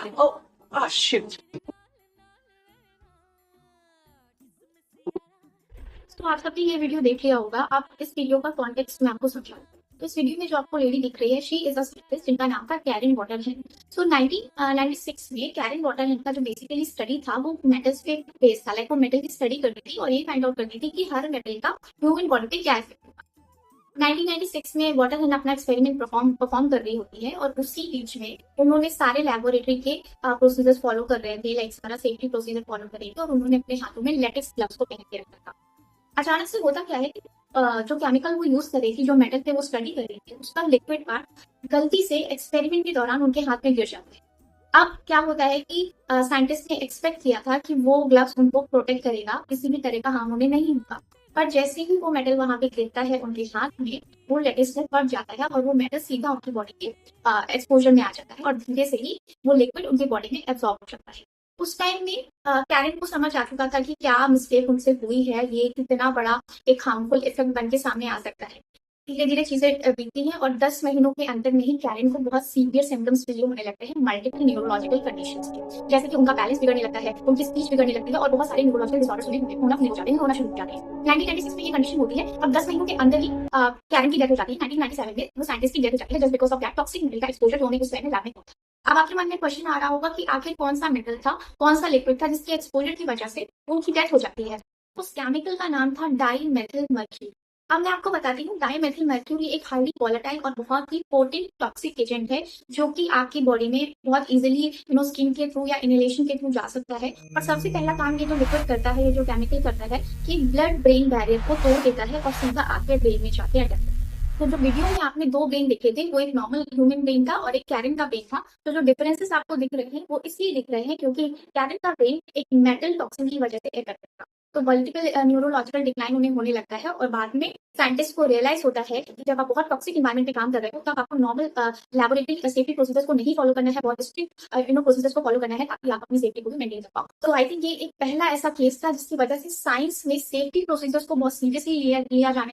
nothing. Oh shit. तो आप सबने ये वीडियो देख लिया होगा। आप इस वीडियो का कॉन्टेक्स्ट मैं आपको समझाऊँ। तो इस वीडियो में जो आपको लेडी दिख रही है, शी इज अ साइंटिस्ट जिनका नाम था कैरन वॉटरहेड। सो 1996 में कैरन वॉटरहेड का जो बेसिकली स्टडी था वो मेटल्स पे बेस्ड था। लाइक वो मेटल की स्टडी करती थी और ये फाइंड आउट करती थी कि हर मेटल का ह्यूमन बॉडी पे क्या इफेक्ट होगा। 1996 में वॉटरहेड अपना एक्सपेरिमेंट परफॉर्म कर रही होती है और उसी बीच में उन्होंने सारे लेबोरेटरी के प्रोसीजर्स फॉलो कर रहे थे, लाइक सारा सेफ्टी प्रोसीजर फॉलो कर रहे थे और उन्होंने अपने हाथों में लेटेक्स ग्लव्स को पहन के रखा था। अचानक से होता क्या है कि जो केमिकल वो यूज कर रही थी, जो मेटल पे वो स्टडी कर रही थी, उसका लिक्विड पार्ट गलती से एक्सपेरिमेंट के दौरान उनके हाथ में गिर जाता है। अब क्या होता है कि साइंटिस्ट ने एक्सपेक्ट किया था कि वो ग्लव्स उनको प्रोटेक्ट करेगा, किसी भी तरह का हार्म उन्हें नहीं होगा। पर जैसे ही वो मेटल वहां पे गिरता है उनके हाथ में, वो लेटेस्ट में फट जाता है और वो मेटल सीधा उनकी बॉडी के एक्सपोजर में आ जाता है और धीरे से ही वो लिक्विड उनकी बॉडी में एब्जॉर्ब हो जाता है। उस टाइम में कैरन को समझ आ चुका था कि क्या मिस्टेक उनसे हुई है, ये कितना बड़ा एक हार्मफुल इफेक्ट बन के सामने आ सकता है। धीरे धीरे चीजें बीतती हैं और 10 महीनों के अंदर में ही कैरन को बहुत सीवियर सिम्टम्स फील होने लगते हैं मल्टीपल न्यूरोलॉजिकल कंडीशंस के, जैसे कि उनका बैलेंस बिगड़ने लगता है, उनकी स्पीच बिगड़ने लगती है और बहुत सारे न्यूरोलॉजिकल डिसऑर्डर्स उन्हें होना शुरू हो जाते हैं। 1996 में ये कंडीशन होती है। अब 10 महीनों के अंदर ही कैरन की डेथ हो जाती है। 1997 में वो साइंटिस्ट की डेथ हो जाती है just because of that toxic metal का एक्सपोजर जो उन्हें उस टाइम में लैब में हुआ था। अब आपके मन में क्वेश्चन आ रहा होगा कि आखिर कौन सा मेटल था, कौन सा लिक्विड था जिसके एक्सपोजर की वजह से उनकी डेथ हो जाती है। उस केमिकल का नाम था डाई मेथिल मर्क्यूरी। अब मैं आपको बताती हूँ, डाई मेथिल मर्क्यूरी एक हाईली वॉलेटाइल और बहुत ही पोटेंट टॉक्सिक एजेंट है जो कि आपकी बॉडी में बहुत इजीली स्किन के थ्रू या इनहेलेशन के थ्रू जा सकता है। और सबसे पहला काम ये जो लिक्विड करता है, ये जो केमिकल करता है कि ब्लड ब्रेन बैरियर को तोड़ देता है और सीधा आपके ब्रेन में जाके अटैक करता है। तो जो वीडियो में आपने दो ब्रेन देखे थे, वो एक नॉर्मल ह्यूमन ब्रेन था और एक कैरन का ब्रेन था। तो जो डिफरेंसेस आपको दिख रहे हैं वो इसलिए दिख रहे हैं क्योंकि कैरन का ब्रेन एक मेटल टॉक्सिन की वजह से अफेक्ट था। तो मल्टीपल न्यूरोलॉजिकल डिक्लाइन उन्हें होने लगता है और बाद में साइंटिस्ट को रियलाइज होता है कि जब आप बहुत टॉक्सिक इन्वायरमेंट में काम कर रहे हो तब आपको नॉर्मल लैबोरेटरी सेफ्टी प्रोसीजर्स को नहीं फॉलो करना है, बहुत स्ट्रिक्ट प्रोसीजर्स को फॉलो करना है ताकि आप अपनी सेफ्टी को भी मेंटेन कर पाओ। तो आई थिंक ये एक पहला ऐसा केस था जिसकी वजह से साइंस में सेफ्टी प्रोसीजर्स को बहुत सीरियसली लिया जाने